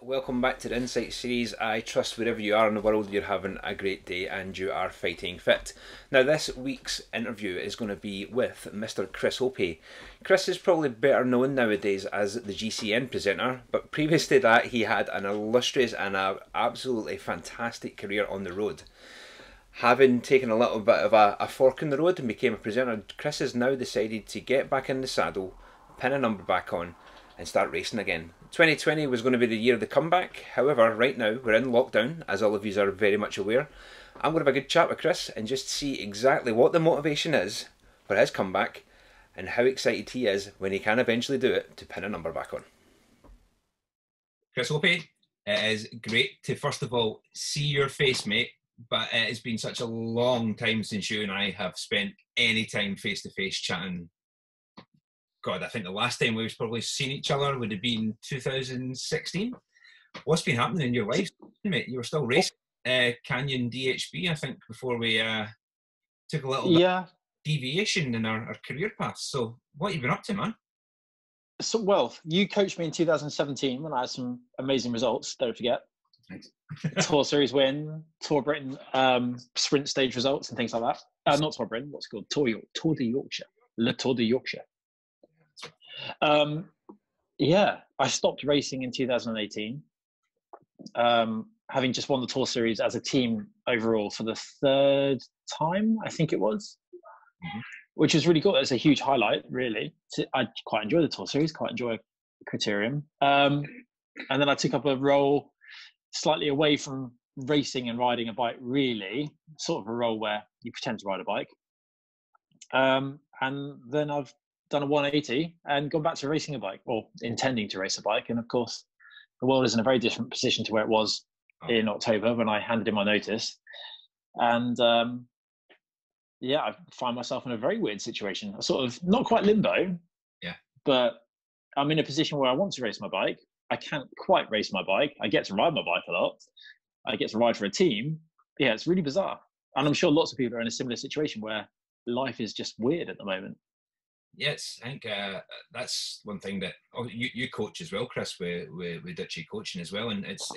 Welcome back to the Insight series. I trust wherever you are in the world you're having a great day and you are fighting fit. Now, this week's interview is going to be with Mr. Chris Opie. Chris is probably better known nowadays as the GCN presenter, but previous to that, he had an illustrious and absolutely fantastic career on the road. Having taken a little bit of a fork in the road and became a presenter, Chris has now decided to get back in the saddle, pin a number back on, and start racing again. 2020 was going to be the year of the comeback. However, right now we're in lockdown, as all of you are very much aware. I'm going to have a good chat with Chris and just see exactly what the motivation is for his comeback and how excited he is when he can eventually do it to pin a number back on. Chris Opie, it is great to first of all see your face, mate. But it has been such a long time since you and I have spent any time face to face chatting. God, I think the last time we've probably seen each other would have been 2016. What's been happening in your life, mate? You were still racing Canyon DHB, I think, before we took a little bit of deviation in our career paths. So what have you been up to, man? So, well, you coached me in 2017 when I had some amazing results, don't forget. Thanks. Tour Series win, Tour Britain sprint stage results and things like that. Not Tour Britain, what's it called? Tour de Yorkshire. Le Tour de Yorkshire. I stopped racing in 2018, having just won the Tour Series as a team overall for the third time, I think it was, which was really cool. It's a huge highlight, really. I quite enjoy the Tour Series, quite enjoy Criterium. And then I took up a role slightly away from racing and riding a bike, really, sort of a role where you pretend to ride a bike. And then I've done a 180 and gone back to racing a bike, or intending to race a bike. And of course, the world is in a very different position to where it was in October when I handed in my notice. And I find myself in a very weird situation, sort of not quite limbo, but I'm in a position where I want to race my bike. I can't quite race my bike. I get to ride my bike a lot. I get to ride for a team. Yeah, it's really bizarre. And I'm sure lots of people are in a similar situation where life is just weird at the moment. Yes, I think that's one thing that you coach as well, Chris, with Ditchy coaching as well. And it's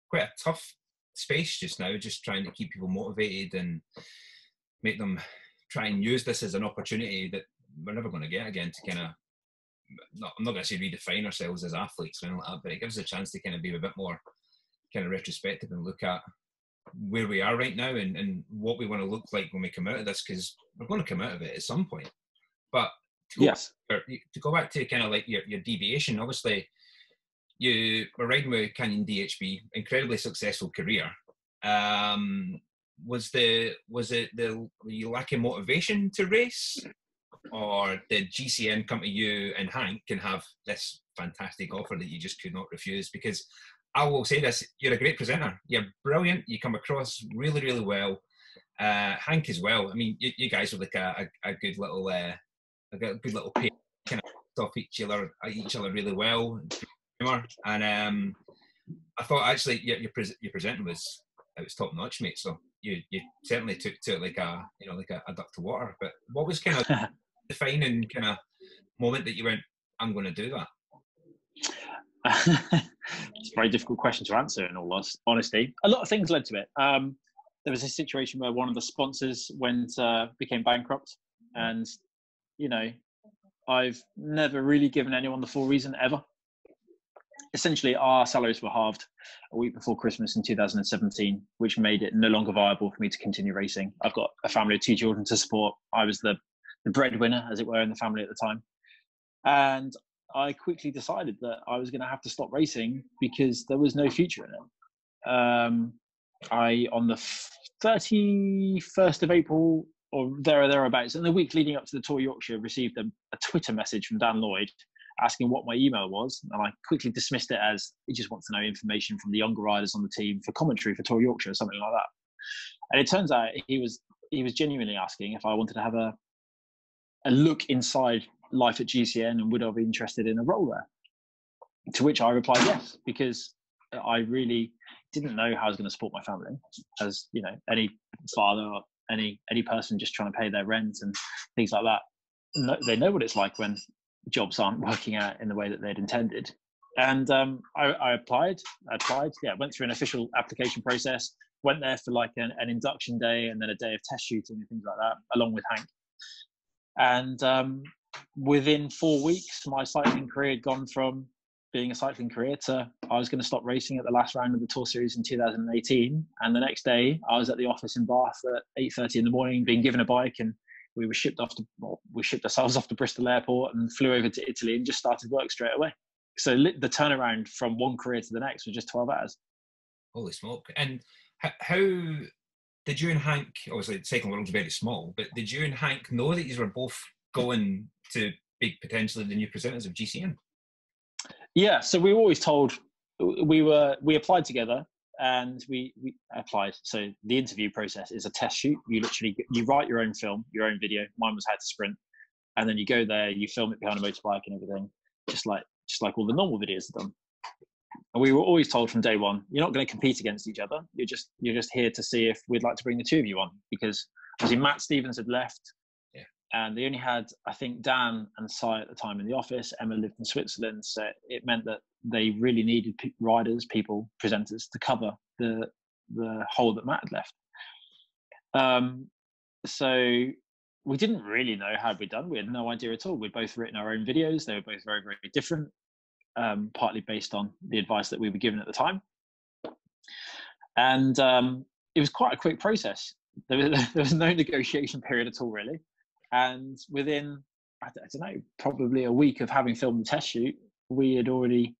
quite a tough space just now, just trying to keep people motivated and make them try and use this as an opportunity that we're never going to get again to kind of, I'm not going to say redefine ourselves as athletes or anything like that, but it gives us a chance to kind of be a bit more kind of retrospective and look at where we are right now and what we want to look like when we come out of this, because we're going to come out of it at some point. But to go back to kind of like your deviation, obviously you were riding with Canyon DHB, incredibly successful career. Was it the you lacking motivation to race? Or did GCN come to you and Hank and have this fantastic offer that you just could not refuse? Because I will say this, you're a great presenter. You're brilliant. You come across really, really well. Hank as well. I mean, you guys are like a good little pair, kind of off each other really well. And I thought actually your presenting was top notch, mate. So you certainly took to it like a duck to water. But what was kind of defining kind of moment that you went, I'm going to do that? It's a very difficult question to answer, in all honesty. A lot of things led to it. There was a situation where one of the sponsors became bankrupt, and I've never really given anyone the full reason ever. Essentially, our salaries were halved a week before Christmas in 2017, which made it no longer viable for me to continue racing. I've got a family of 2 children to support. I was the breadwinner, as it were, in the family at the time. And I quickly decided that I was going to have to stop racing because there was no future in it. On the 31st of April, or thereabouts, in the week leading up to the Tour Yorkshire, received a Twitter message from Dan Lloyd asking what my email was. And I quickly dismissed it as he just wants to know information from the younger riders on the team for commentary for Tour Yorkshire or something like that. And it turns out he was genuinely asking if I wanted to have a look inside life at GCN and would I be interested in a role there? To which I replied yes, because I really didn't know how I was going to support my family, as any father or any person just trying to pay their rent and things like that. They know what it's like when jobs aren't working out in the way that they'd intended. And I applied. Yeah, went through an official application process. Went there for like an induction day and then a day of test shooting and things like that, along with Hank. And within 4 weeks, my cycling career had gone from being a cycling career to I was going to stop racing at the last round of the Tour Series in 2018. And the next day, I was at the office in Bath at 8:30 in the morning, being given a bike, and we shipped ourselves off to Bristol Airport and flew over to Italy and just started work straight away. So the turnaround from one career to the next was just 12 hours. Holy smoke! And how did you and Hank? Obviously, the cycling world's very small, but did you and Hank know that you were both going to be potentially the new presenters of GCN? Yeah, so we were always told we applied together and we applied. So the interview process is a test shoot. You write your own film, your own video. Mine was how to sprint, and then you go there, you film it behind a motorbike and everything, just like all the normal videos are done. And we were always told from day one, you're not going to compete against each other. You're just here to see if we'd like to bring the two of you on, because obviously Matt Stevens had left. Yeah. And they only had, I think, Dan and Sai at the time in the office. Emma lived in Switzerland, so it meant that they really needed riders, people, presenters to cover the hole that Matt had left. So we didn't really know how we'd done. We had no idea at all. We'd both written our own videos. They were both very, very different, partly based on the advice that we were given at the time. And it was quite a quick process. There was no negotiation period at all, really. And within, I don't know, probably a week of having filmed the test shoot, we had already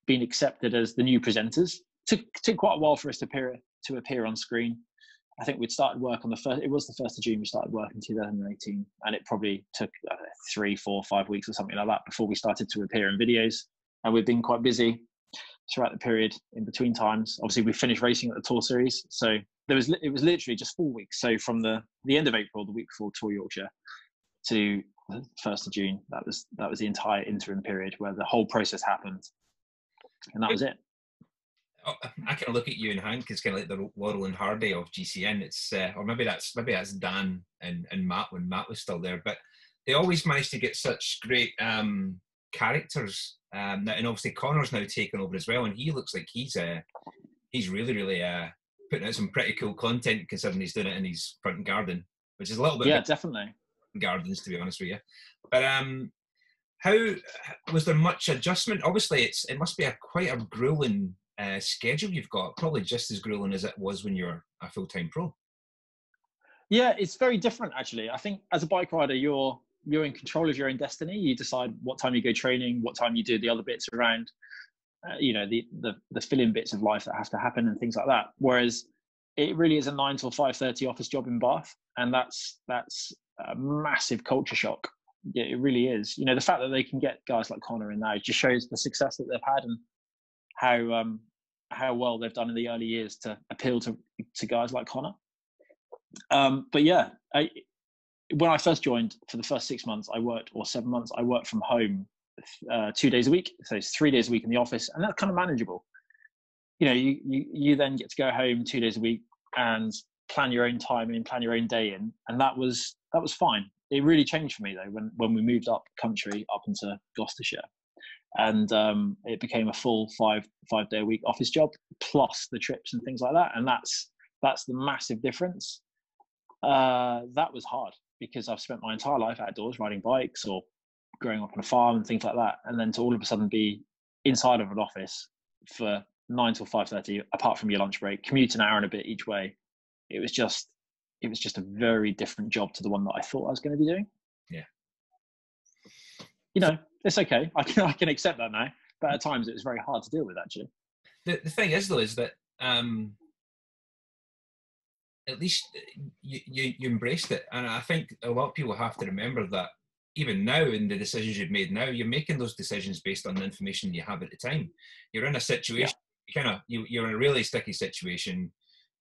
been accepted as the new presenters. Took quite a while for us to appear on screen. I think we'd started work on it was the 1st of June we started work in 2018. And it probably took 3, 4, 5 weeks or something like that before we started to appear in videos. And we've been quite busy throughout the period in between times. Obviously, we finished racing at the Tour Series. So it was literally just 4 weeks. So from the end of April, the week before Tour Yorkshire, to the 1st of June, that was the entire interim period where the whole process happened. And that was it. I kind of look at you and Hank as kind of like the Laurel and Hardy of GCN. It's or maybe that's Dan and Matt when Matt was still there, but they always managed to get such great characters. And obviously Connor's now taken over as well, and he looks like he's really putting out some pretty cool content considering he's doing it in his front garden, which is a little bit definitely gardens, to be honest with you. But how was there much adjustment? Obviously, it must be quite a grueling schedule you've got, probably just as grueling as it was when you're a full-time pro. Yeah, it's very different actually. I think as a bike rider, you're in control of your own destiny. You decide what time you go training, what time you do the other bits around, the fill-in bits of life that have to happen and things like that. Whereas it really is a 9 till 5:30 office job in Bath, and that's a massive culture shock. Yeah, it really is. The fact that they can get guys like Connor in now just shows the success that they've had and how well they've done in the early years to appeal to guys like Connor. But yeah, when I first joined, for the first 6 months, or 7 months, I worked from home 2 days a week. So it's 3 days a week in the office, and that's kind of manageable. You then get to go home 2 days a week and plan your own time in, plan your own day in, and that was fine. It really changed for me though when we moved up country up into Gloucestershire, and it became a full five day a week office job plus the trips and things like that, and that's the massive difference. That was hard because I've spent my entire life outdoors riding bikes or growing up on a farm and things like that, and then to all of a sudden be inside of an office for 9 till 5:30, apart from your lunch break, commute an hour and a bit each way. It was just a very different job to the one that I thought I was going to be doing. Yeah. It's okay. I can accept that now. But at times it was very hard to deal with, actually. The thing is, though, is that at least you embraced it. And I think a lot of people have to remember that even now, in the decisions you've made now, you're making those decisions based on the information you have at the time. You're in a situation, you're in a really sticky situation.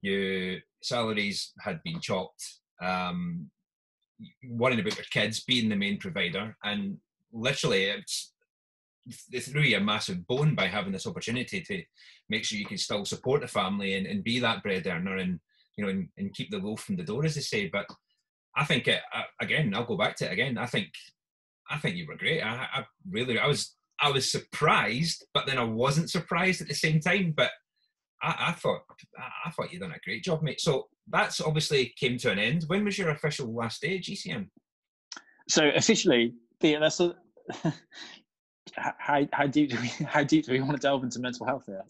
Your salaries had been chopped, worrying about your kids, being the main provider, and literally they threw you a massive bone by having this opportunity to make sure you can still support the family and be that bread earner and keep the loaf from the door, as they say. But I think I'll go back to it again. I think you were great. I I was surprised, but then I wasn't surprised at the same time. But I thought you'd done a great job, mate. So that's obviously came to an end. When was your official last day at GCN? So officially, that's how deep do we want to delve into mental health here?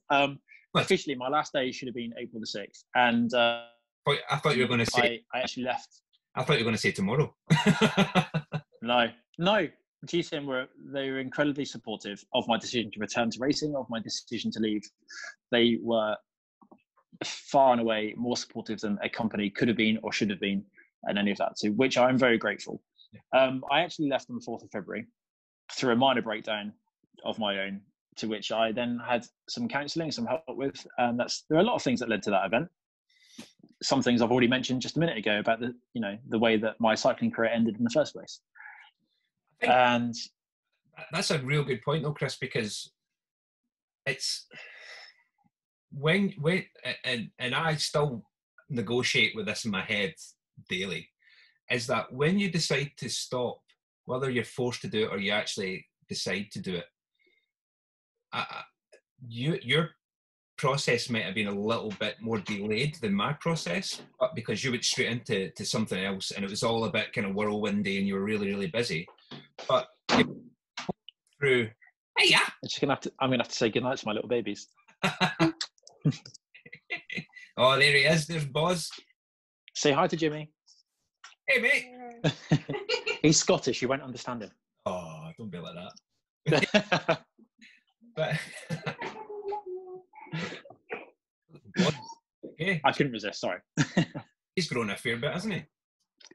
Officially, my last day should have been April the 6th, and I thought you were going to say. I actually left. I thought you were going to say tomorrow. No. GCN they were incredibly supportive of my decision to return to racing, of my decision to leave. They were far and away more supportive than a company could have been or should have been, and any of that, to which I'm very grateful. I actually left on the 4th of February through a minor breakdown of my own, to which I then had some counselling, some help with, and there are a lot of things that led to that event. Some things I've already mentioned just a minute ago about the way that my cycling career ended in the first place. And that's a real good point, though, Chris, because it's when and I still negotiate with this in my head daily, is that when you decide to stop, whether you're forced to do it or you actually decide to do it, your process might have been a little bit more delayed than my process, but because you went straight into something else and it was all a bit kind of whirlwindy and you were really, really busy. But through, hey, yeah, I'm gonna have to say goodnight to my little babies. Oh, there he is. There's Boz. Say hi to Jimmy. Hey, mate. He's Scottish. You won't understand him. Oh, don't be like that. But okay. I couldn't resist. Sorry. He's grown a fair bit, hasn't he?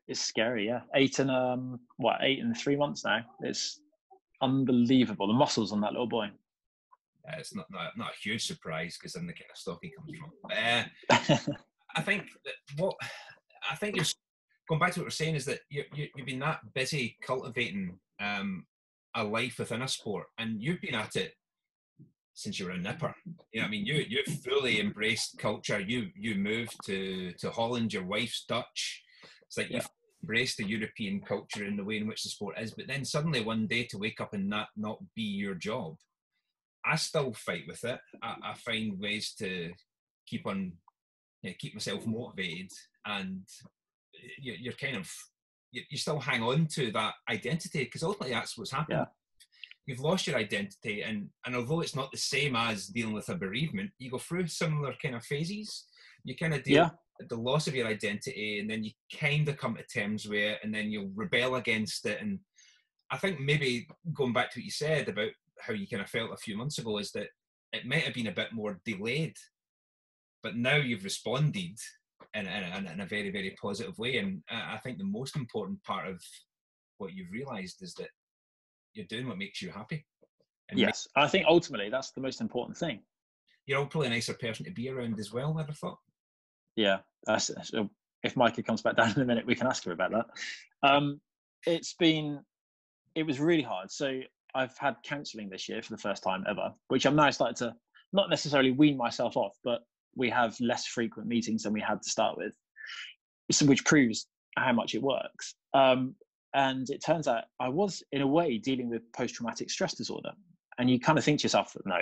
It's scary, yeah. 8 and 3 months now. It's unbelievable. The muscles on that little boy. It's not a huge surprise because I'm the kind of stock he comes from. I think you're going back to what we're saying is that you've been that busy cultivating a life within a sport, and you've been at it since you were a nipper. You know what I mean? You've fully embraced culture. You moved to Holland. Your wife's Dutch. It's like you've embraced the European culture in the way in which the sport is. But then suddenly one day to wake up and that not be your job. I still fight with it. I find ways to keep myself motivated, and you're kind of you still hang on to that identity, because ultimately that's what's happened. Yeah. You've lost your identity, and although it's not the same as dealing with a bereavement, you go through similar kind of phases. You kind of deal with the loss of your identity, and then you kind of come to terms with it, and then you'll rebel against it. And I think maybe going back to what you said about how you kind of felt a few months ago is that it might have been a bit more delayed, but now you've responded in a very, very positive way. And I think the most important part of what you've realised is that you're doing what makes you happy. And yes, I think ultimately that's the most important thing. You're probably a nicer person to be around as well, I'd have thought. Yeah, if Micah comes back down in a minute, we can ask her about that. It was really hard. So I've had counselling this year for the first time ever, which I'm now starting to not necessarily wean myself off, but we have less frequent meetings than we had to start with, which proves how much it works. And it turns out I was, in a way, dealing with post-traumatic stress disorder. And you kind of think to yourself, no,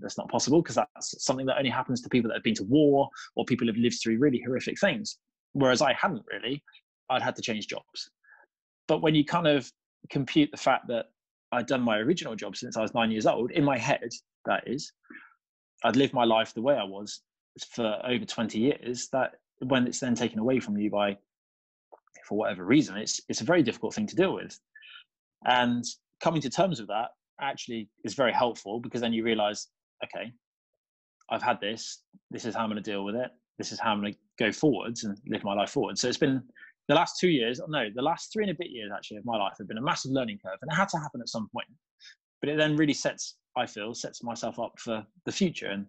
that's not possible, because that's something that only happens to people that have been to war or people who have lived through really horrific things. Whereas I hadn't really. I'd had to change jobs. But when you kind of compute the fact that I'd done my original job since I was 9 years old, in my head, that is, I'd lived my life the way I was for over 20 years, that when it's then taken away from you for whatever reason, it's a very difficult thing to deal with. And coming to terms with that actually is very helpful, because then you realize, okay, I've had this is how I'm going to deal with it. This is how I'm going to go forwards and live my life forward. So it's been the last 3 and a bit years actually of my life have been a massive learning curve, and it had to happen at some point. But it then really sets myself up for the future and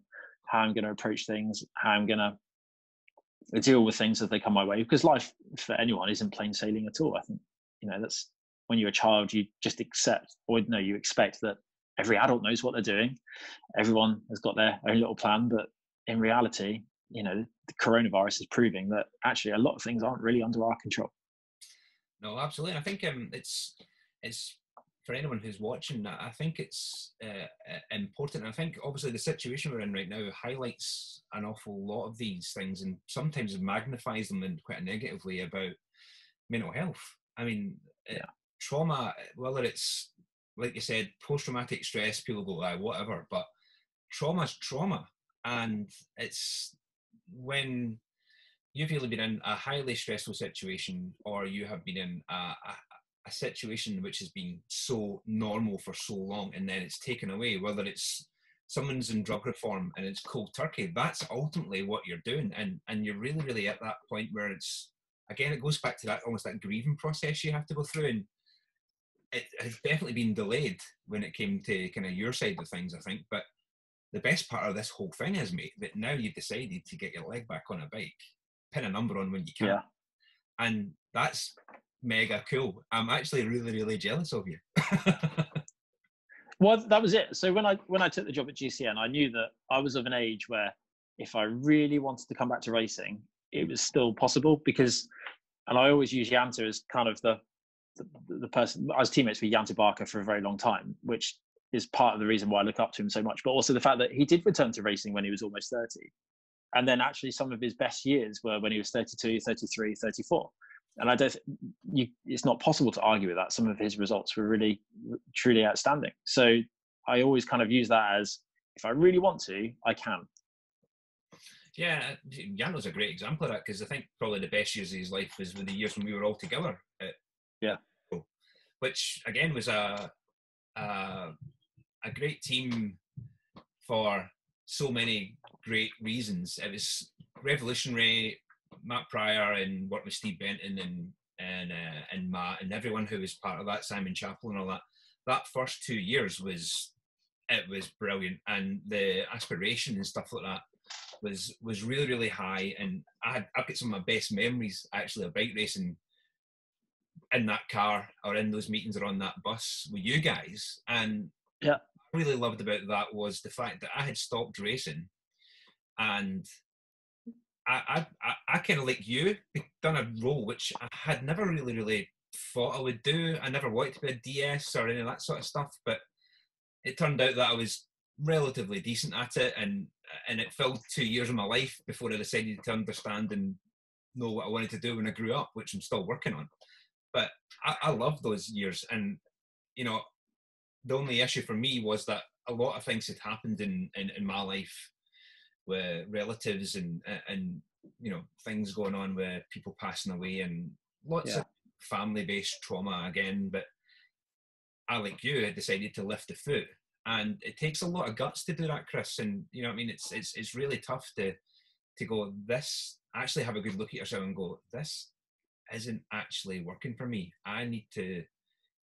how I'm going to approach things, how I'm going to deal with things as they come my way. Because life for anyone isn't plain sailing at all. I think, that's when you're a child, you just you expect that every adult knows what they're doing. Everyone has got their own little plan, but in reality, the coronavirus is proving that actually a lot of things aren't really under our control. No, absolutely. I think it's for anyone who's watching that, I think it's important. I think obviously the situation we're in right now highlights an awful lot of these things and sometimes magnifies them in quite a negative way about mental health. I mean, trauma, whether it's, like you said, post-traumatic stress, people go, whatever, but trauma's trauma. And it's when you've either been in a highly stressful situation or you have been in a situation which has been so normal for so long and then it's taken away, whether it's someone's in drug reform and it's cold turkey, that's ultimately what you're doing. And you're really, really at that point where it's, again, it goes back to that almost that grieving process you have to go through. And it has definitely been delayed when it came to kind of your side of things, I think. But the best part of this whole thing is, mate, that now you've decided to get your leg back on a bike, pin a number on when you can. And that's mega cool. I'm actually really, really jealous of you. Well, that was it. So when I took the job at GCN, I knew that I was of an age where if I really wanted to come back to racing, it was still possible because, and I always use Jante as kind of the person. I was teammates with Jante Barker for a very long time, which is part of the reason why I look up to him so much, but also the fact that he did return to racing when he was almost 30. And then actually some of his best years were when he was 32, 33, 34. And I don't, it's not possible to argue with that. Some of his results were really, truly outstanding. So I always kind of use that as, if I really want to, I can. Yeah, Jano's a great example of that, because I think probably the best years of his life was with the years when we were all together. Which again was a great team for so many great reasons. It was revolutionary. Matt Pryor and worked with Steve Benton and Matt and everyone who was part of that, Simon Chappell and all that. That first 2 years was brilliant, and the aspiration and stuff like that was really, really high. And I've got some of my best memories actually of bike racing in that car or in those meetings or on that bus with you guys. And what I really loved about that was the fact that I had stopped racing, and I kind of, like you, done a role which I had never really thought I would do. I never wanted to be a DS or any of that sort of stuff, but it turned out that I was relatively decent at it, and it filled 2 years of my life before I decided to understand and know what I wanted to do when I grew up, which I'm still working on. But I loved those years, and you know, the only issue for me was that a lot of things had happened in my life with relatives and you know, things going on with people passing away and lots of family-based trauma again. But I, like you, had decided to lift the foot, and it takes a lot of guts to do that, Chris. And you know what I mean, it's really tough to go, this, actually have a good look at yourself and go, this isn't actually working for me. I need to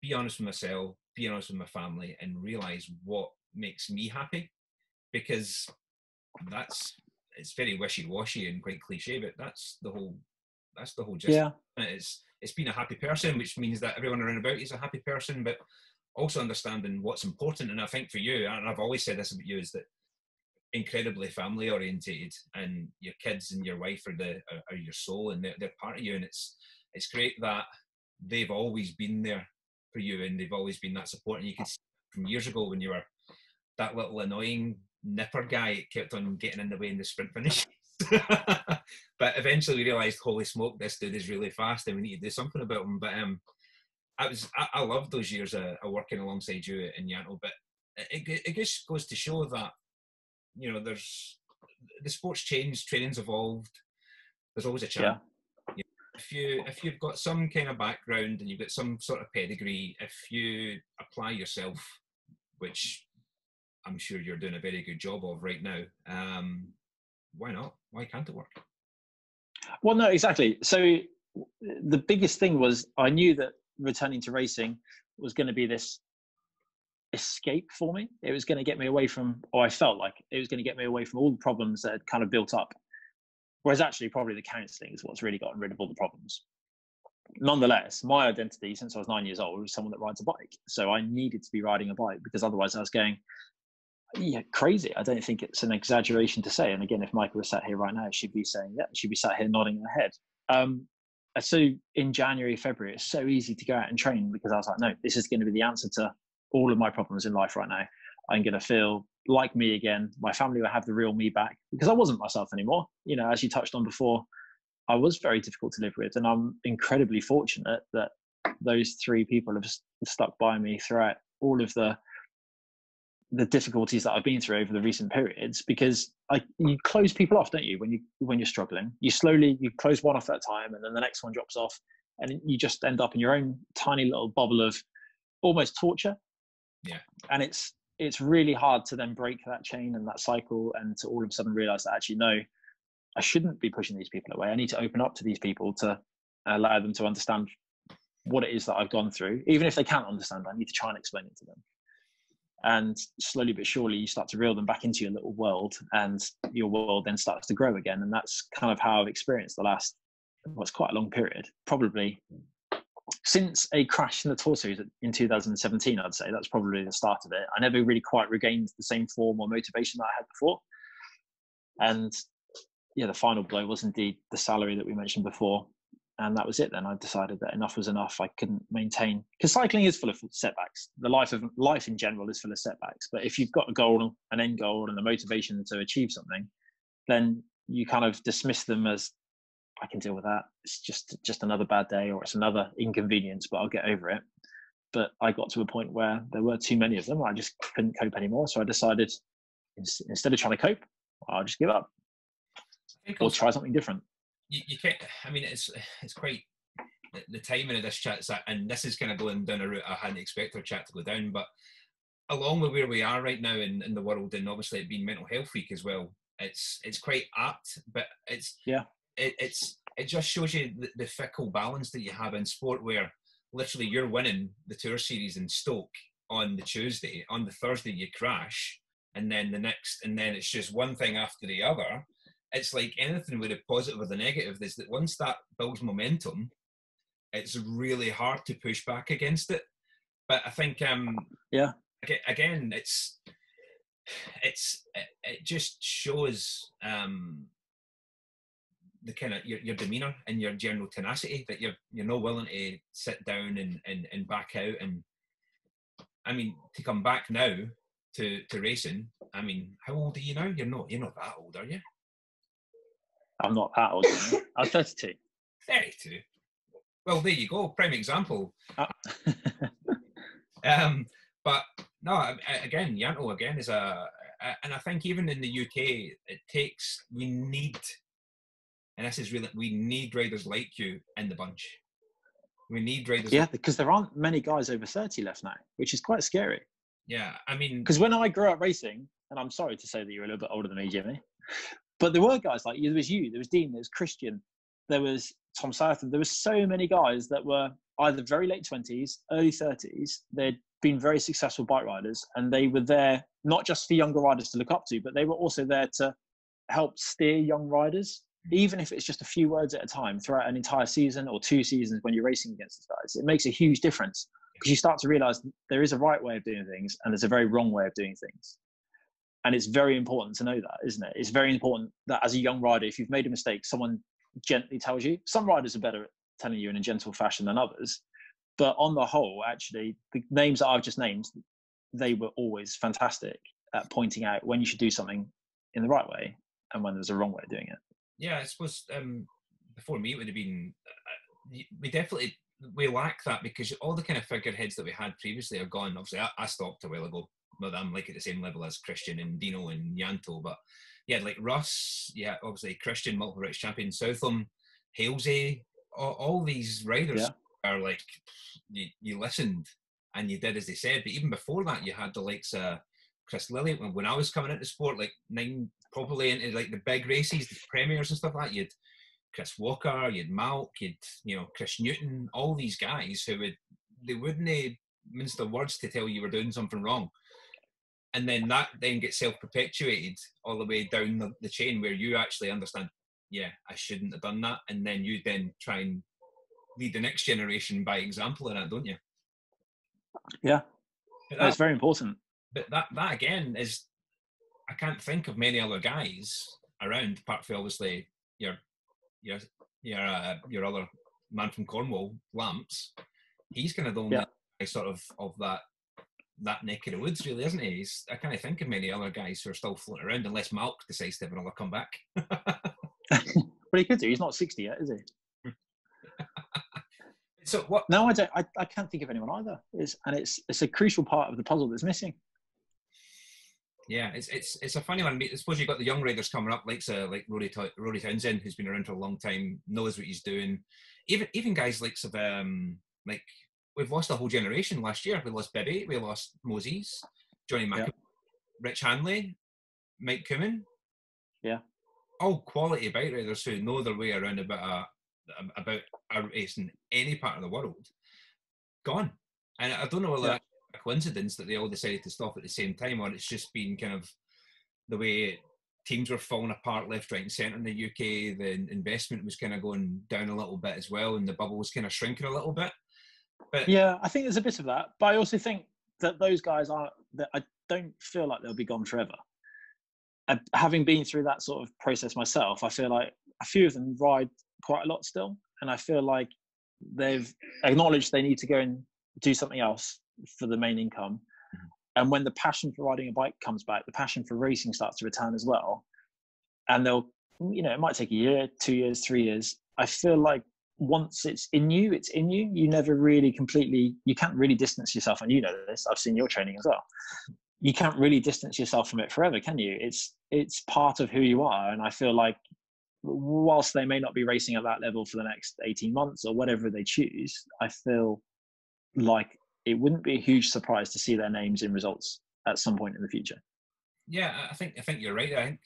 be honest with myself, be honest with my family, and realize what makes me happy, because it's very wishy-washy and quite cliche, but that's the whole gist. It's being a happy person, which means that everyone around about you is a happy person, but also understanding what's important. And I think for you, and I've always said this about you, is that incredibly family orientated, and your kids and your wife are your soul, and they're part of you. And it's great that they've always been there for you, and they've always been that support. And you could see from years ago when you were that little annoying nipper guy, it kept on getting in the way in the sprint finish. But eventually we realised, holy smoke, this dude is really fast and we need to do something about him. But I loved those years of working alongside you and Yanto. But it just goes to show that, you know, there's the sport's changed, training's evolved. There's always a chance. You know, if you've got some kind of background and you've got some sort of pedigree, if you apply yourself, which I'm sure you're doing a very good job of right now, why not? Why can't it work? Well, no, exactly. So the biggest thing was, I knew that returning to racing was going to be this escape for me. It was going to get me away from, or I felt like it was going to get me away from all the problems that had kind of built up. Whereas actually probably the counselling is what's really gotten rid of all the problems. Nonetheless, my identity since I was 9 years old was someone that rides a bike. So I needed to be riding a bike, because otherwise I was going, crazy. I don't think it's an exaggeration to say. And again, if Michael was sat here right now, she'd be saying, she'd be sat here nodding her head. so in January, February, it's so easy to go out and train because I was like, no, this is going to be the answer to all of my problems in life right now. I'm going to feel like me again. My family will have the real me back because I wasn't myself anymore. You know, as you touched on before, I was very difficult to live with, and I'm incredibly fortunate that those three people have stuck by me throughout all of the difficulties that I've been through over the recent periods, because you close people off, don't you? When you're struggling, you close one off at a time, and then the next one drops off, and you just end up in your own tiny little bubble of almost torture. Yeah. And it's really hard to then break that chain and that cycle, and to all of a sudden realize that actually, no, I shouldn't be pushing these people away. I need to open up to these people to allow them to understand what it is that I've gone through. Even if they can't understand, I need to try and explain it to them. And slowly but surely, you start to reel them back into your little world, and your world then starts to grow again. And that's kind of how I've experienced the last, it's quite a long period, probably since a crash in the Tour Series in 2017, I'd say. That's probably the start of it. I never really quite regained the same form or motivation that I had before. And yeah, the final blow was indeed the salary that we mentioned before. And that was it then. I decided that enough was enough. I couldn't maintain, because cycling is full of setbacks. The life in general is full of setbacks. But if you've got a goal, an end goal, and the motivation to achieve something, then you kind of dismiss them as, I can deal with that. It's just another bad day, or it's another inconvenience, but I'll get over it. But I got to a point where there were too many of them. I just couldn't cope anymore. So I decided, instead of trying to cope, I'll just give up or try something different. You can't. I mean, it's quite the timing of this chat, and this is kind of going down a route I hadn't expected our chat to go down. But along with where we are right now in the world, and obviously it being Mental Health Week as well, it's quite apt. But it just shows you the fickle balance that you have in sport, where literally you're winning the Tour Series in Stoke on the Tuesday, on the Thursday you crash, and then it's just one thing after the other. It's like anything with a positive or the negative, is that once that builds momentum, it's really hard to push back against it. But I think, again, it just shows the kind of your demeanour and your general tenacity, that you're not willing to sit down and back out. And I mean, to come back now to racing, I mean, how old are you now? You're not that old, are you? I'm not that old. I'm 32. 32. Well, there you go. Prime example. But no, again, Yanto again is and I think even in the UK, we need riders like you in the bunch. We need riders. Yeah, because there aren't many guys over 30 left now, which is quite scary. Yeah, I mean, because when I grew up racing, and I'm sorry to say that you're a little bit older than me, Jimmy, but there were guys like you. There was you, there was Dean, there was Christian, there was Tom Southern. There was so many guys that were either very late 20s, early 30s. They'd been very successful bike riders, and they were there not just for younger riders to look up to, but they were also there to help steer young riders, even if it's just a few words at a time throughout an entire season or 2 seasons when you're racing against these guys. It makes a huge difference, because you start to realize there is a right way of doing things and there's a very wrong way of doing things. And it's very important to know that, isn't it? It's very important that as a young rider, if you've made a mistake, someone gently tells you. Some riders are better at telling you in a gentle fashion than others. But on the whole, actually, the names that I've just named, they were always fantastic at pointing out when you should do something in the right way and when there's a wrong way of doing it. Yeah, I suppose before me, it would have been, we lack that, because all the kind of figureheads that we had previously are gone. Obviously, I stopped a while ago. But I'm like at the same level as Christian and Dino and Yanto. But yeah, like Russ, yeah, obviously Christian, multiple British champion, Southam, Halesey, all these riders are like, you listened and you did as they said. But even before that, you had the likes of Chris Lilly. When I was coming into sport, like probably into like the big races, the premiers and stuff like that, you had Chris Walker, you had Malk, you had, Chris Newton, all these guys they wouldn't mince their words to tell you were doing something wrong. And then that then gets self-perpetuated all the way down the chain, where you actually understand, yeah, I shouldn't have done that. And then you then try and lead the next generation by example of that, don't you? Yeah, that's very important. But that again is, I can't think of many other guys around, apart from obviously your other man from Cornwall, Lamps, he's kind of the only guy sort of that neck of the woods, really, isn't he? I can't think of many other guys who are still floating around, unless Malk decides to have another comeback. But he could do. He's not 60 yet, is he? So what? No, I don't. I can't think of anyone either. It's a crucial part of the puzzle that's missing. Yeah, it's a funny one. I suppose you've got the young riders coming up, like Rory Townsend, who's been around for a long time, knows what he's doing. Even guys like we've lost a whole generation last year. We lost Bibby, we lost Moses, Johnny McAvoy, Rich Hanley, Mike Cooman. Yeah, all quality bike riders who know their way around about a race in any part of the world. Gone, and I don't know whether that's a coincidence that they all decided to stop at the same time, or it's just been kind of the way teams were falling apart left, right and centre in the UK. The investment was kind of going down a little bit as well, and the bubble was kind of shrinking a little bit. But yeah, I think there's a bit of that, but I also think that those guys I don't feel like they'll be gone forever. Having been through that sort of process myself, I feel like a few of them ride quite a lot still, and I feel like they've acknowledged they need to go and do something else for the main income. Mm-hmm. And when the passion for riding a bike comes back, the passion for racing starts to return as well. And they'll, it might take a year, 2 years, 3 years. I feel like once it's in you, it's in you. You never really you can't really distance yourself. And you know this, I've seen your training as well. You can't really distance yourself from it forever, can you? It's part of who you are. And I feel like whilst they may not be racing at that level for the next 18 months or whatever they choose, I feel like it wouldn't be a huge surprise to see their names in results at some point in the future. Yeah, I think you're right. I think,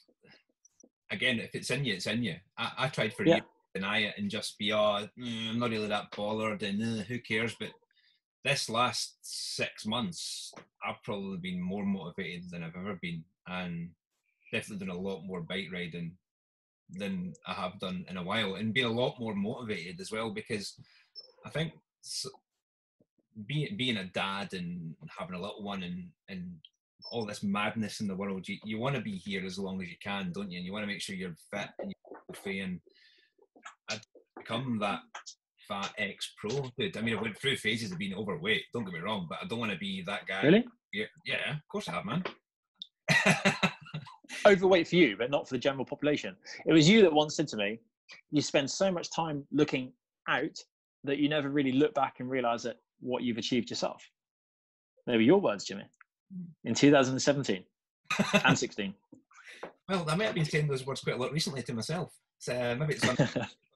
again, if it's in you, it's in you. I tried for years to deny it and just be, I'm not really that bothered and who cares? But this last 6 months, I've probably been more motivated than I've ever been, and definitely done a lot more bike riding than I have done in a while, and been a lot more motivated as well, because I think being a dad and having a little one and all this madness in the world, you want to be here as long as you can, don't you? And you want to make sure you're fit and you're healthy. And I've become that fat ex-pro dude. I mean, I went through phases of being overweight, don't get me wrong, but I don't want to be that guy. Really? Yeah, of course I have, man. Overweight for you, but not for the general population. It was you that once said to me, you spend so much time looking out that you never really look back and realise that what you've achieved yourself. They were your words, Jimmy, in 2017 and 16. Well, I might have been saying those words quite a lot recently to myself. So maybe it's on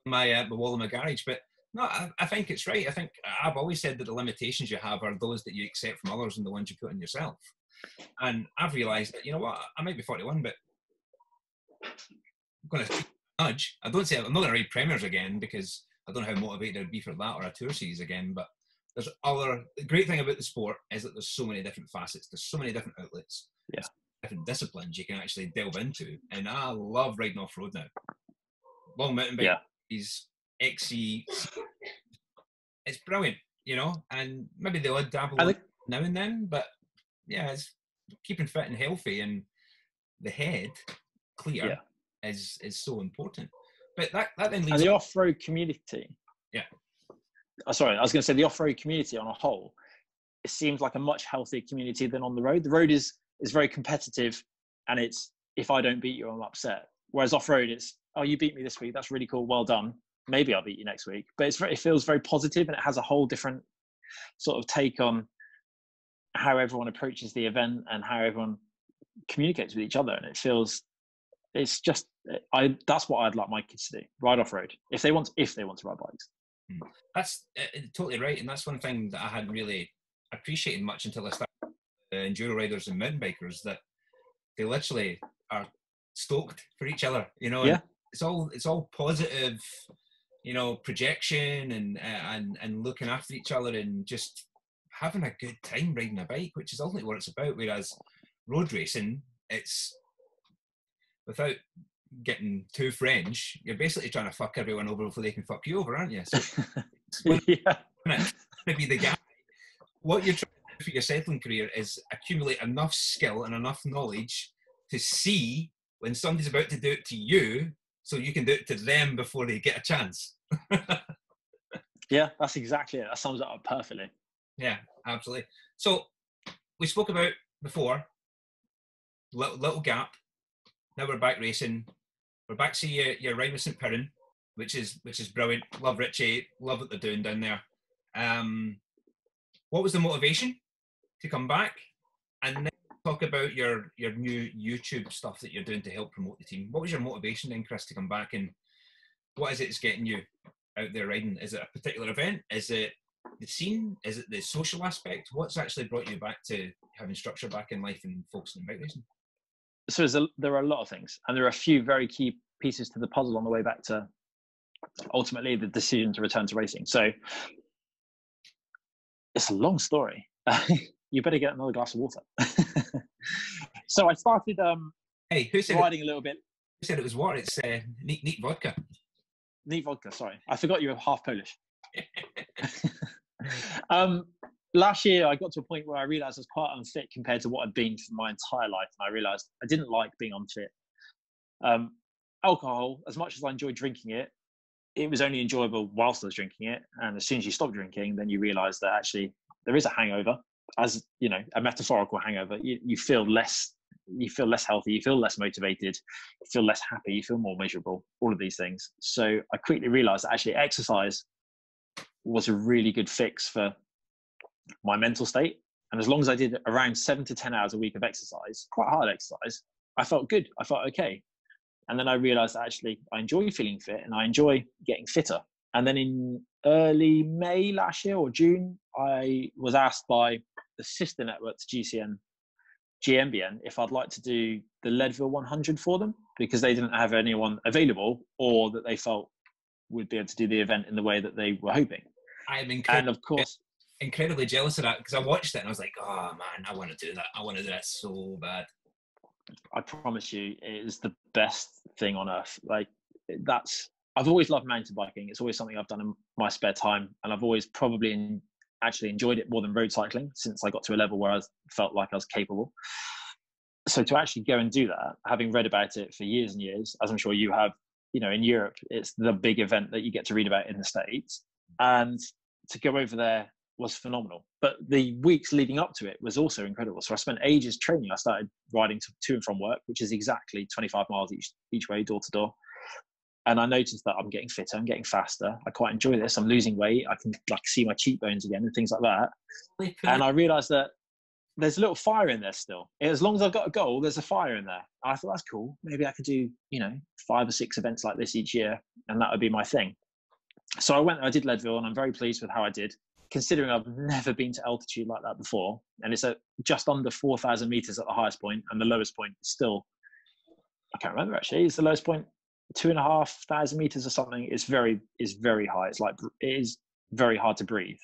my wall in my garage, but no, I think it's right. I think I've always said that the limitations you have are those that you accept from others and the ones you put on yourself. And I've realised that, you know what, I might be 41, but I'm going to nudge. I'm not going to ride premiers again because I don't know how motivated I'd be for that or a tour series again, but the great thing about the sport is that there's so many different facets, there's so many different outlets, different disciplines you can actually delve into. And I love riding off-road now. Long mountain bike, XC, it's brilliant, and maybe the odd dabble now and then, but yeah, it's keeping fit and healthy and the head clear is so important. But that then leads and the off-road community. Yeah. Sorry, I was going to say the off-road community on a whole, it seems like a much healthier community than on the road. The road is very competitive, and it's, if I don't beat you, I'm upset. Whereas off-road, it's, oh, you beat me this week, that's really cool, well done. Maybe I'll beat you next week. But it feels very positive, and it has a whole different sort of take on how everyone approaches the event and how everyone communicates with each other. And it's just, that's what I'd like my kids to do, ride off-road, if they want to ride bikes. That's totally right. And that's one thing that I hadn't really appreciated much until I started enduro riders and mountain bikers, that they literally are stoked for each other, and it's all positive, projection and looking after each other and just having a good time riding a bike, which is ultimately what it's about. Whereas road racing, it's, without getting too French, you're basically trying to fuck everyone over before they can fuck you over, aren't you? So maybe the guy, what you're trying to do for your cycling career is accumulate enough skill and enough knowledge to see when somebody's about to do it to you, so you can do it to them before they get a chance. Yeah, that's exactly it. That sums it up perfectly. Yeah, absolutely. So we spoke about before, little gap. Now we're back racing. We're back to your ride with Saint Piran, which is brilliant. Love Richie, love what they're doing down there. What was the motivation to come back? And then talk about your new YouTube stuff that you're doing to help promote the team. What was your motivation then, Chris, to come back, and what is it that's getting you out there riding? Is it a particular event? Is it the scene? Is it the social aspect? What's actually brought you back to having structure back in life and focusing on bike racing? So there are a lot of things, and there are a few very key pieces to the puzzle on the way back to ultimately the decision to return to racing. So it's a long story. You better get another glass of water. So I started hey, who said riding a little bit. Who said it was water? It's neat vodka. Neat vodka, sorry. I forgot you were half Polish. Last year, I got to a point where I realised I was quite unfit compared to what I'd been for my entire life. And I realised I didn't like being unfit. Alcohol, as much as I enjoyed drinking it, it was only enjoyable whilst I was drinking it. And as soon as you stop drinking, then you realise that actually there is a hangover, as you know, a metaphorical hangover. You feel less healthy, you feel less motivated, you feel less happy, you feel more miserable, all of these things. So I quickly realised that actually exercise was a really good fix for my mental state. And as long as I did around 7 to 10 hours a week of exercise, quite hard exercise, I felt good. I felt okay. And then I realized that actually I enjoy feeling fit and I enjoy getting fitter. And then in early May last year or June, I was asked by the sister network to GCN, GMBN, if I'd like to do the Leadville 100 for them, because they didn't have anyone available or that they felt would be able to do the event in the way that they were hoping. I'm incredibly jealous of that, because I watched it and I was like, oh man, I want to do that. I want to do that so bad. I promise you, it is the best thing on earth. Like I've always loved mountain biking. It's always something I've done in my spare time. And I've always probably actually enjoyed it more than road cycling since I got to a level where I felt like I was capable. So to actually go and do that, having read about it for years and years, as I'm sure you have, you know, in Europe, it's the big event that you get to read about in the States. And to go over there was phenomenal. But the weeks leading up to it was also incredible. So I spent ages training. I started riding to and from work, which is exactly 25 miles each way, door to door. And I noticed that I'm getting fitter, I'm getting faster. I quite enjoy this. I'm losing weight. I can like see my cheekbones again and things like that. And I realized that there's a little fire in there still. As long as I've got a goal, there's a fire in there. And I thought, that's cool. Maybe I could do, 5 or 6 events like this each year, and that would be my thing. So I went and I did Leadville, and I'm very pleased with how I did, considering I've never been to altitude like that before. And it's at just under 4,000 meters at the highest point, and the lowest point is still, I can't remember actually, it's the lowest point, 2,500 meters or something. Is very high. It is very hard to breathe.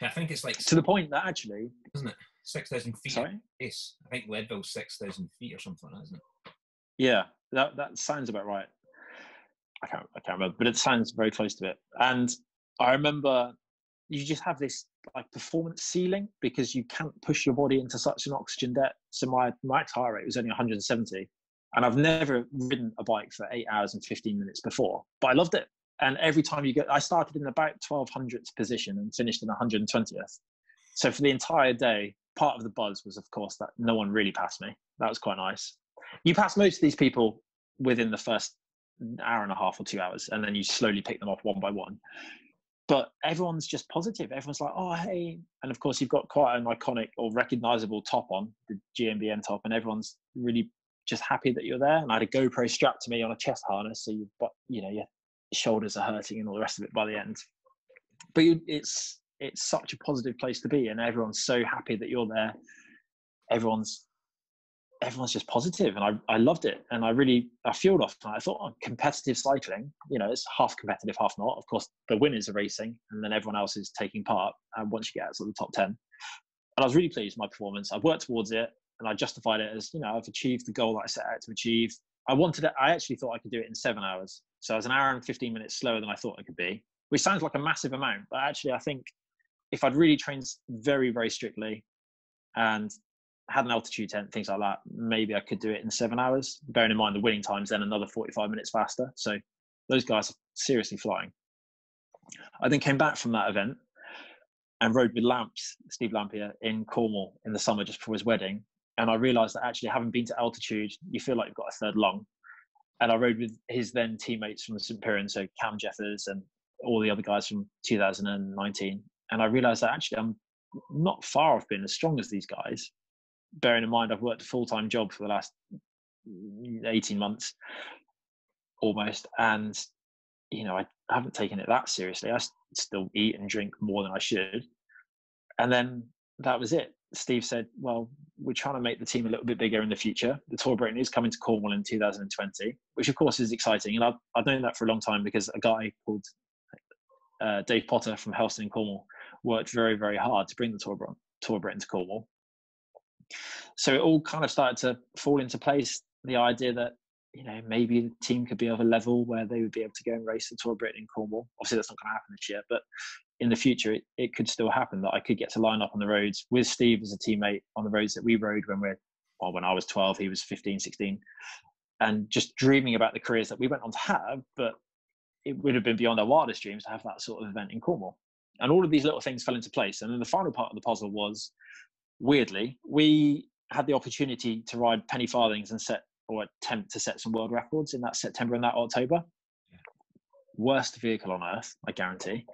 I think it's like to the point that actually, isn't it, 6,000 feet? Sorry? Yes, I think Leadville's 6,000 feet or something like that, isn't it? Yeah, that sounds about right. I can't remember, but it sounds very close to it. And I remember you just have this like performance ceiling because you can't push your body into such an oxygen debt. So my max heart rate was only 170, and I've never ridden a bike for 8 hours and 15 minutes before, but I loved it. And every time I started in about 1200th position and finished in 120th. So for the entire day, part of the buzz was, of course, that no one really passed me. That was quite nice. You pass most of these people within the first hour and a half or 2 hours, and then you slowly pick them off one by one. But everyone's just positive. Everyone's like, oh, hey. And of course, you've got quite an iconic or recognizable top on, the GMBN top, and everyone's really just happy that you're there. And I had a GoPro strapped to me on a chest harness, so your shoulders are hurting and all the rest of it by the end. But it's such a positive place to be, and everyone's so happy that you're there. Everyone's just positive, and I loved it, and I fueled off. And I thought, competitive cycling, it's half competitive, half not. Of course, the winners are racing, and then everyone else is taking part. And once you get out to the top 10, and I was really pleased with my performance. I worked towards it, and I justified it as I've achieved the goal that I set out to achieve. I actually thought I could do it in 7 hours, so I was an hour and 15 minutes slower than I thought I could be, which sounds like a massive amount, but actually I think if I'd really trained very, very strictly and had an altitude tent, things like that, maybe I could do it in 7 hours, bearing in mind the winning time's then another 45 minutes faster. So those guys are seriously flying. I then came back from that event and rode with Steve Lampier in Cornwall in the summer just before his wedding. And I realised that actually, having been to altitude, you feel like you've got a third lung. And I rode with his then teammates from the Saint Piran, so Cam Jeffers and all the other guys from 2019. And I realised that actually I'm not far off being as strong as these guys, bearing in mind I've worked a full-time job for the last 18 months almost. And, you know, I haven't taken it that seriously. I still eat and drink more than I should. And then that was it. Steve said, well, we're trying to make the team a little bit bigger in the future. The Tour of Britain is coming to Cornwall in 2020, which of course is exciting. And I've known that for a long time because a guy called Dave Potter from Helston in Cornwall worked very, very hard to bring the Tour of Britain to Cornwall. So it all kind of started to fall into place. The idea that, you know, maybe the team could be of a level where they would be able to go and race the Tour of Britain in Cornwall. Obviously, that's not going to happen this year, but in the future, it could still happen that I could get to line up on the roads with Steve as a teammate on the roads that we rode when I was 12, he was 15, 16, and just dreaming about the careers that we went on to have. But it would have been beyond our wildest dreams to have that sort of event in Cornwall. And all of these little things fell into place. And then the final part of the puzzle was, weirdly, we had the opportunity to ride penny farthings and attempt to set some world records in that September and that October. Yeah. Worst vehicle on earth, I guarantee.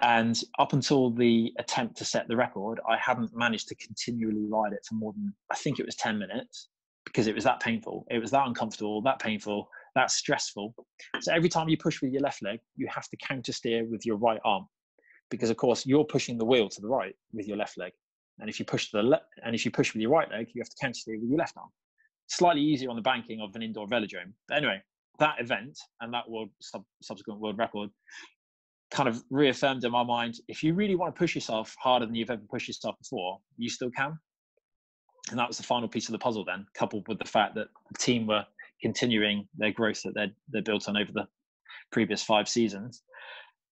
And up until the attempt to set the record, I hadn't managed to continually ride it for more than, I think it was 10 minutes, because it was that painful. It was that uncomfortable, that painful, that stressful. So every time you push with your left leg, you have to counter steer with your right arm, because of course you're pushing the wheel to the right with your left leg. And if you push with your right leg, you have to counter steer with your left arm. Slightly easier on the banking of an indoor velodrome. But anyway, that event and that subsequent world record kind of reaffirmed in my mind, if you really want to push yourself harder than you've ever pushed yourself before, you still can. And that was the final piece of the puzzle then, coupled with the fact that the team were continuing their growth that they'd built on over the previous 5 seasons.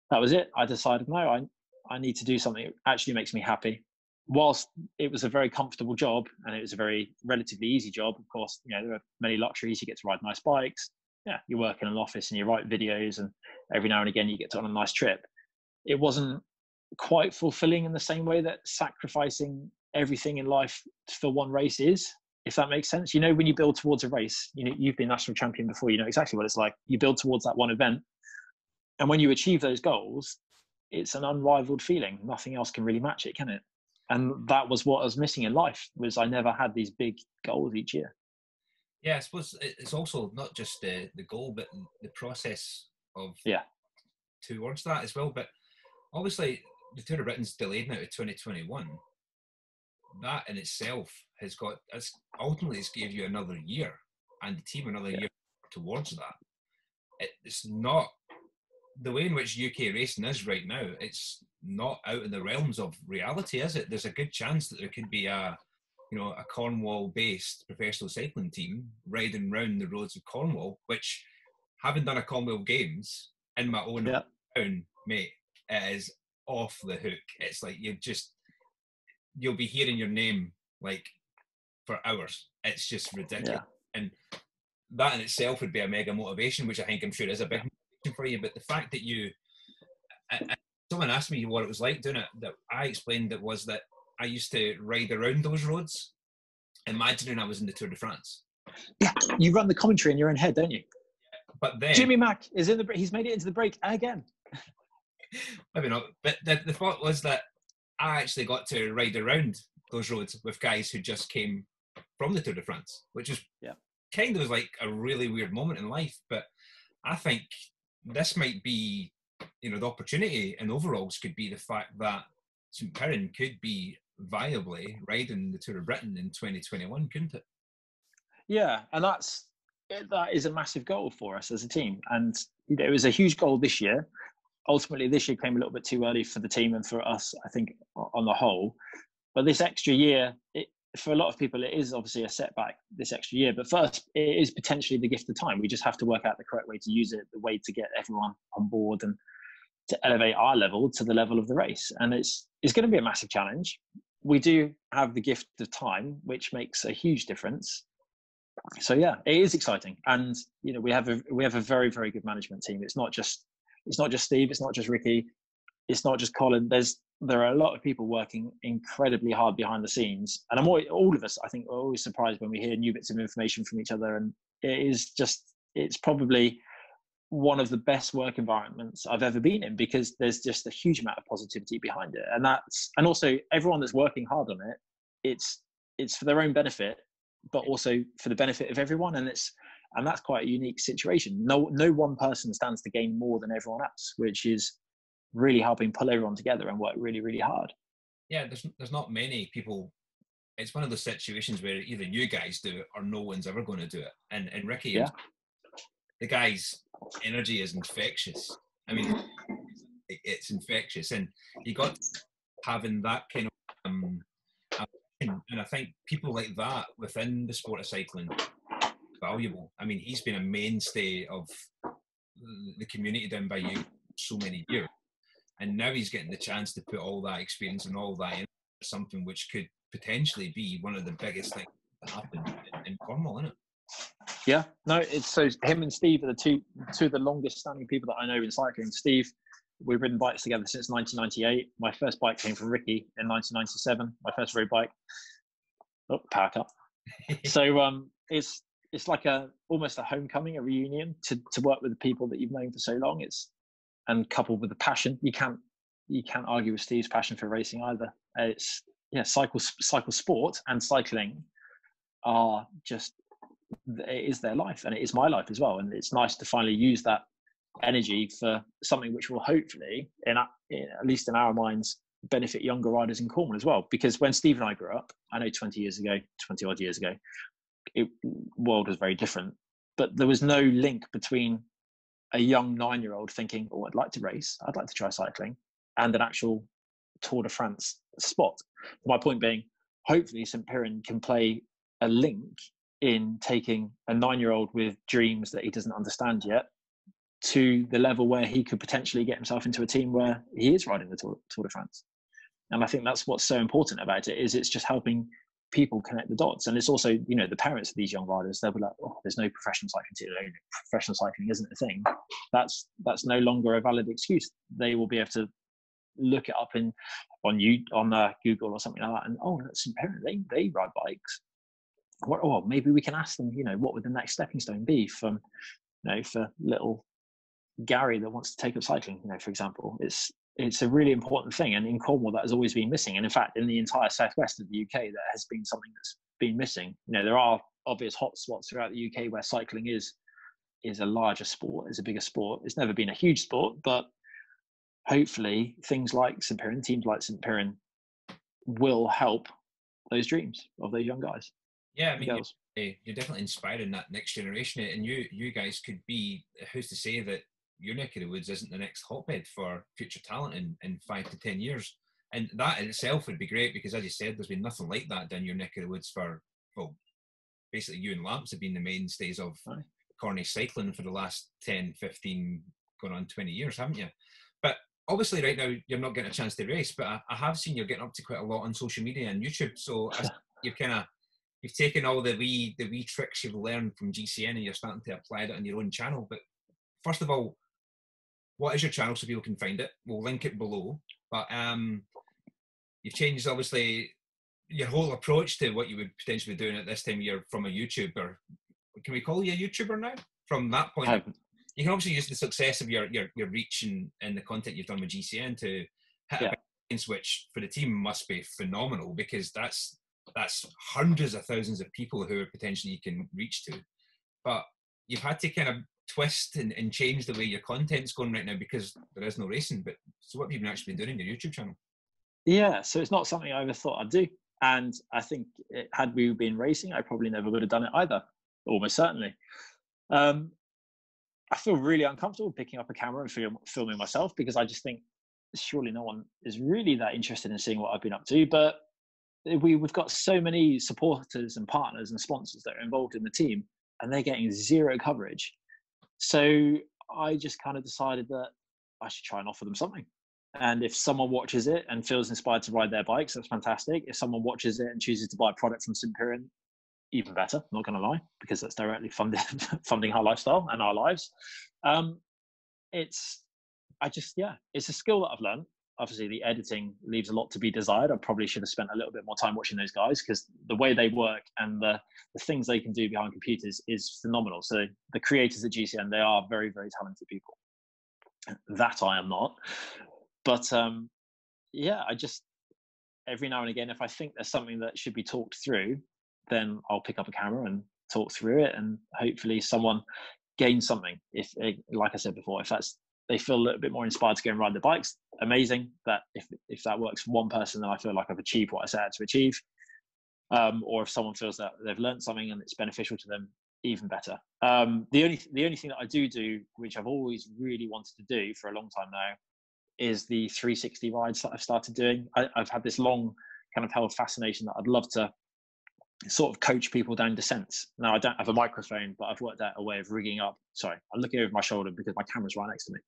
That was it. I decided, no, I need to do something that actually makes me happy. Whilst it was a very comfortable job and it was a very relatively easy job, of course, you know, there are many luxuries. You get to ride nice bikes. Yeah, you work in an office and you write videos, and every now and again you get to on a nice trip. It wasn't quite fulfilling in the same way that sacrificing everything in life for one race is, if that makes sense. You know, when you build towards a race, you know, you've been national champion before, you know exactly what it's like. You build towards that one event, and when you achieve those goals, it's an unrivaled feeling. Nothing else can really match it, can it? And that was what I was missing in life, was I never had these big goals each year. Yeah, I suppose it's also not just the goal, but the process of towards that as well. But obviously, the Tour of Britain's delayed now to 2021. That in itself ultimately it's gave you another year, and the team another year towards that. It's not the way in which UK racing is right now. It's not out in the realms of reality, is it? There's a good chance that there could be a Cornwall-based professional cycling team riding round the roads of Cornwall, which, having done a Cornwall Games in my own town, mate, it is off the hook. It's like you'll be hearing your name like for hours. It's just ridiculous. Yeah. And that in itself would be a mega motivation, which I think I'm sure is a big motivation for you. But the fact that someone asked me what it was like doing it, that I explained it was that I used to ride around those roads, imagining I was in the Tour de France. Yeah, you run the commentary in your own head, don't you? But then Jimmy Mack is in he's made it into the break again. Maybe not. But the thought was that I actually got to ride around those roads with guys who just came from the Tour de France, which is kind of like a really weird moment in life. But I think this might be, the opportunity in overalls could be the fact that Saint Piran could be viably riding the Tour of Britain in 2021, couldn't it? Yeah, and that is a massive goal for us as a team. And it was a huge goal this year. Ultimately, this year came a little bit too early for the team and for us, I think, on the whole. But this extra year, for a lot of people, it is obviously a setback, this extra year. But first, it is potentially the gift of time. We just have to work out the correct way to use it, the way to get everyone on board and to elevate our level to the level of the race. And it's going to be a massive challenge. We do have the gift of time, which makes a huge difference. So yeah, it is exciting. And, we have a very, very good management team. It's not just it's not just Steve, it's not just Ricky, it's not just Colin. There are a lot of people working incredibly hard behind the scenes, and all of us, I think, are always surprised when we hear new bits of information from each other. And it's probably one of the best work environments I've ever been in, because there's just a huge amount of positivity behind it, and also everyone that's working hard on it, it's for their own benefit, but also for the benefit of everyone, and that's quite a unique situation. No one person stands to gain more than everyone else, which is really helping pull everyone together and work really, really hard. Yeah, there's not many people. It's one of those situations where either you guys do it or no one's ever going to do it. And Ricky, Yeah. The guy's energy is infectious. I mean, it's infectious, and you got having that kind of and I think people like that within the sport of cycling valuable. I mean, he's been a mainstay of the community down by you so many years, and now he's getting the chance to put all that experience and all that into something which could potentially be one of the biggest things that happen in Cornwall, isn't it? Yeah, no, it's so him and Steve are the two of the longest standing people that I know in cycling. Steve, we've ridden bikes together since 1998. My first bike came from Ricky in 1997. My first road bike. Oh, power cut. So it's like almost a homecoming, a reunion to work with the people that you've known for so long. And coupled with the passion, you can't argue with Steve's passion for racing either. Cycle sport and cycling are just, it is their life, and it is my life as well. And it's nice to finally use that energy for something which will hopefully, at least in our minds, benefit younger riders in Cornwall as well. Because when Steve and I grew up, I know 20 odd years ago, the world was very different, but there was no link between a young 9-year-old thinking, oh, I'd like to race, I'd like to try cycling, and an actual Tour de France spot. My point being, hopefully Saint Piran can play a link in taking a 9-year-old with dreams that he doesn't understand yet to the level where he could potentially get himself into a team where he is riding the Tour de France. And I think that's what's so important about it, is it's just helping people connect the dots. And it's also, the parents of these young riders, they'll be like, oh, there's no professional cycling team. Professional cycling isn't a thing. That's no longer a valid excuse. They will be able to look it up on Google or something like that, and that's Saint Piran, they ride bikes. Or maybe we can ask them, what would the next stepping stone be for little Gary that wants to take up cycling, for example. It's a really important thing, and in Cornwall that has always been missing. And in fact, in the entire southwest of the UK, that has been something that's been missing. There are obvious hotspots throughout the UK where cycling is a larger sport, is a bigger sport. It's never been a huge sport, but hopefully things like Saint Piran, teams like Saint Piran, will help those dreams of those young guys. Yeah, I mean, you're definitely inspiring that next generation, and you guys could be, who's to say that your neck of the woods isn't the next hotbed for future talent in 5 to 10 years. And that in itself would be great, because as you said, there's been nothing like that down your neck of the woods for, well, basically you and Lamps have been the mainstays of Cornish cycling for the last 10, 15, going on 20 years, haven't you? But obviously right now you're not getting a chance to race, but I have seen you're getting up to quite a lot on social media and YouTube. So you've taken all the wee tricks you've learned from GCN and you're starting to apply that on your own channel. But first of all, what is your channel so people can find it? We'll link it below. But you've changed, obviously, your whole approach to what you would potentially be doing at this time of year from a YouTuber. Can we call you a YouTuber now? From that point, you can obviously use the success of your reach and the content you've done with GCN to hit a big audience, which for the team must be phenomenal, because that's hundreds of thousands of people who potentially you can reach to. But you've had to kind of twist and change the way your content's going right now, because there is no racing. But so what have you been actually been doing in your YouTube channel? Yeah, so it's not something I ever thought I'd do. And I think had we been racing, I probably never would have done it either, almost certainly. I feel really uncomfortable picking up a camera and filming myself, because I just think surely no one is really that interested in seeing what I've been up to. But we've got so many supporters and partners and sponsors that are involved in the team, and they're getting zero coverage. So I just kind of decided that I should try and offer them something. And if someone watches it and feels inspired to ride their bikes, that's fantastic. If someone watches it and chooses to buy a product from Saint Piran, even better, not going to lie, because that's directly funding our lifestyle and our lives. it's a skill that I've learned. Obviously, the editing leaves a lot to be desired. I probably should have spent a little bit more time watching those guys, because the way they work and the things they can do behind computers is phenomenal. So the creators at GCN, they are very, very talented people. That I am not. But I just, every now and again, if I think there's something that should be talked through, then I'll pick up a camera and talk through it, and hopefully someone gains something. If, like I said before, if they feel a little bit more inspired to go and ride the bikes, amazing. That if that works for one person, then I feel like I've achieved what I set out to achieve. Or if someone feels that they've learned something and it's beneficial to them, even better. The only thing that I do, which I've always really wanted to do for a long time now, is the 360 rides that I've started doing. I've had this long kind of held fascination that I'd love to sort of coach people down descents. Now, I don't have a microphone, but I've worked out a way of rigging up. Sorry, I'm looking over my shoulder because my camera's right next to me.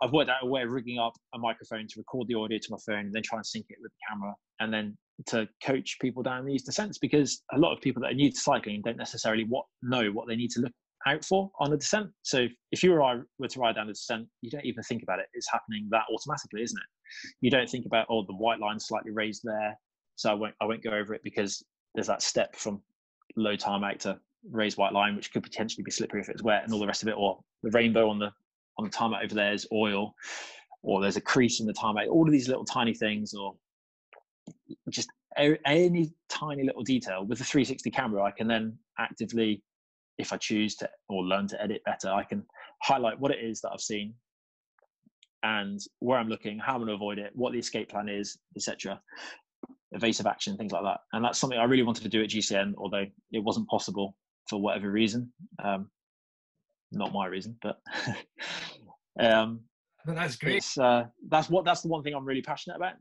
I've worked out a way of rigging up a microphone to record the audio to my phone and then try and sync it with the camera, and then to coach people down these descents, because a lot of people that are new to cycling don't necessarily know what they need to look out for on a descent. So if you or I were to ride down a descent, you don't even think about it. It's happening that automatically, isn't it? You don't think about, the white line's slightly raised there, so I won't go over it because there's that step from low tarmac to raised white line, which could potentially be slippery if it's wet, and all the rest of it, or the rainbow on the tarmac over there is oil, or there's a crease in the tarmac. All of these little tiny things, or just any tiny little detail. With the 360 camera, I can then actively, if I choose to or learn to edit better, I can highlight what it is that I've seen and where I'm looking, how I'm going to avoid it, what the escape plan is, etc. Evasive action, things like that. And that's something I really wanted to do at GCN, although it wasn't possible for whatever reason. Not my reason, but but that's great. That's the one thing I'm really passionate about.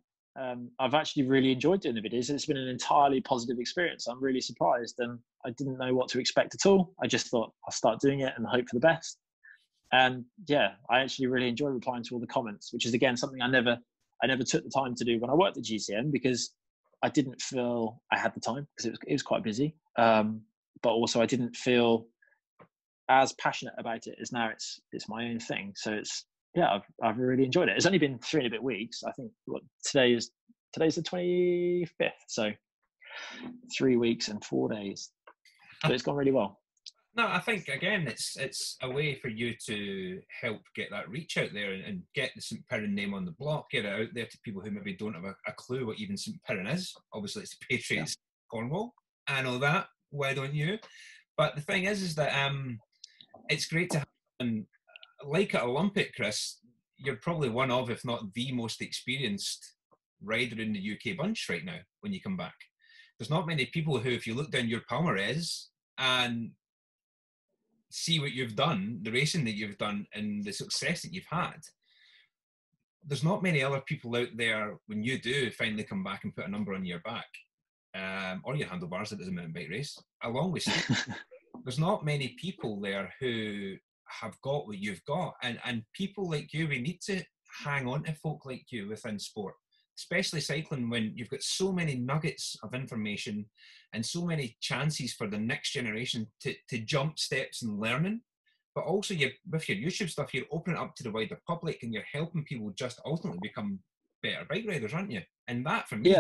I've actually really enjoyed doing the videos. It's been an entirely positive experience. I'm really surprised, and I didn't know what to expect at all. I just thought I'll start doing it and hope for the best. And yeah, I actually really enjoy replying to all the comments, which is again something I never took the time to do when I worked at GCN, because I didn't feel I had the time, because it was quite busy. But also I didn't feel as passionate about it as now. It's my own thing. So I've really enjoyed it. It's only been 3 and a bit weeks. I think today's the 25th. So 3 weeks and 4 days. So it's gone really well. No, I think again it's a way for you to help get that reach out there and get the Saint Piran name on the block, get it out there to people who maybe don't have a clue what even Saint Piran is. Obviously, it's the Patriots, Cornwall. I know that. Why don't you? But the thing is that it's great to have, and like at Olympic, Chris, you're probably one of, if not the most experienced rider in the UK bunch right now when you come back. There's not many people who, if you look down your palmarès and see what you've done, the racing that you've done and the success that you've had, there's not many other people out there when you do finally come back and put a number on your back, or your handlebars, it doesn't mountain bike race, along with Steve. There's not many people there who have got what you've got, and people like you, we need to hang on to folk like you within sport, especially cycling, when you've got so many nuggets of information and so many chances for the next generation to jump steps and learning. But also with your YouTube stuff, you're opening it up to the wider public, and you're helping people just ultimately become better bike riders, aren't you? And that, for me,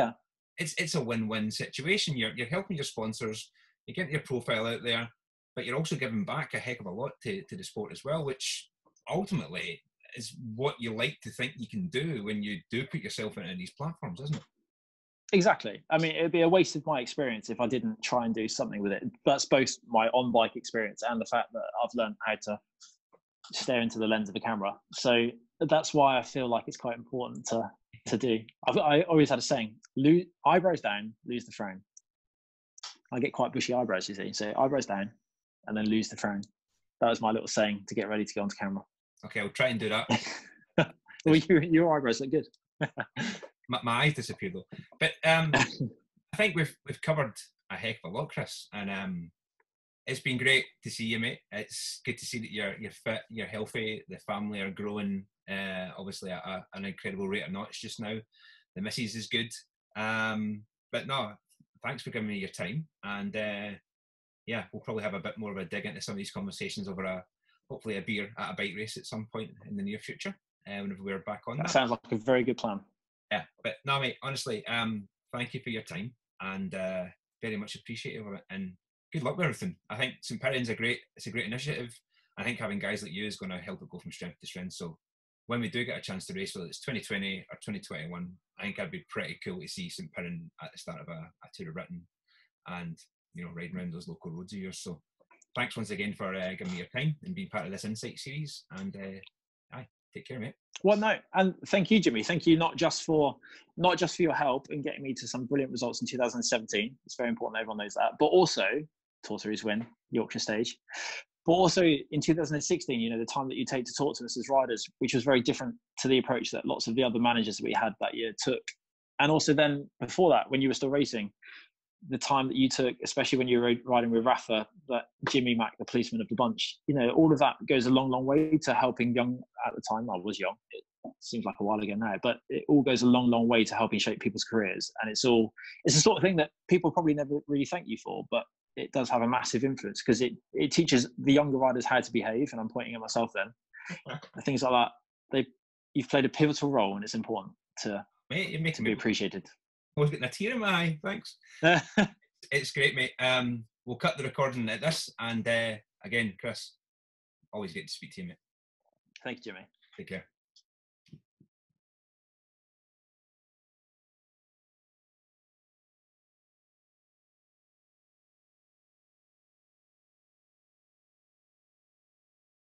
it's a win-win situation. You're helping your sponsors, you're getting your profile out there, but you're also giving back a heck of a lot to the sport as well, which ultimately is what you like to think you can do when you do put yourself into these platforms, isn't it? Exactly. I mean, it'd be a waste of my experience if I didn't try and do something with it. That's both my on-bike experience and the fact that I've learned how to stare into the lens of the camera. So that's why I feel like it's quite important to do. I always had a saying: eyebrows down, lose the frown. I get quite bushy eyebrows, you see. So eyebrows down, and then lose the frown. That was my little saying to get ready to go onto camera. Okay, I'll try and do that. Well, your eyebrows look good. my eyes disappeared though. But I think we've covered a heck of a lot, Chris, and it's been great to see you, mate. It's good to see that you're fit, you're healthy, the family are growing, obviously at an incredible rate of knots just now. The missus is good, but no, thanks for giving me your time, and we'll probably have a bit more of a dig into some of these conversations over hopefully a beer at a bike race at some point in the near future. whenever we're back on. That sounds like a very good plan. Yeah, but no, mate, honestly, thank you for your time, and very much appreciative of it, and good luck with everything. I think Saint Piran's a great initiative. I think having guys like you is going to help it go from strength to strength. So when we do get a chance to race, whether it's 2020 or 2021, I think it'd be pretty cool to see Saint Piran at the start of a Tour of Britain, and riding around those local roads of yours. So thanks once again for giving me your time and being part of this Insight series. And take care, mate. Well, no, and thank you, Jimmy. Thank you not just for your help in getting me to some brilliant results in 2017. It's very important everyone knows that. But also, Tour Series win, Yorkshire stage. But also in 2016, the time that you take to talk to us as riders, which was very different to the approach that lots of the other managers that we had that year took. And also then before that, when you were still racing, the time that you took, especially when you were riding with Rafa, that Jimmy Mack, the policeman of the bunch, all of that goes a long, long way to helping young, at the time I was young, it seems like a while ago now, but it all goes a long, long way to helping shape people's careers. And it's the sort of thing that people probably never really thank you for, but it does have a massive influence because it teaches the younger riders how to behave. And I'm pointing at myself then. Things like that, you've played a pivotal role, and it's important to be appreciated. I was getting a tear in my eye. Thanks. It's great, mate. We'll cut the recording at this. And again, Chris, always great to speak to you, mate. Thank you, Jimmy. Take care.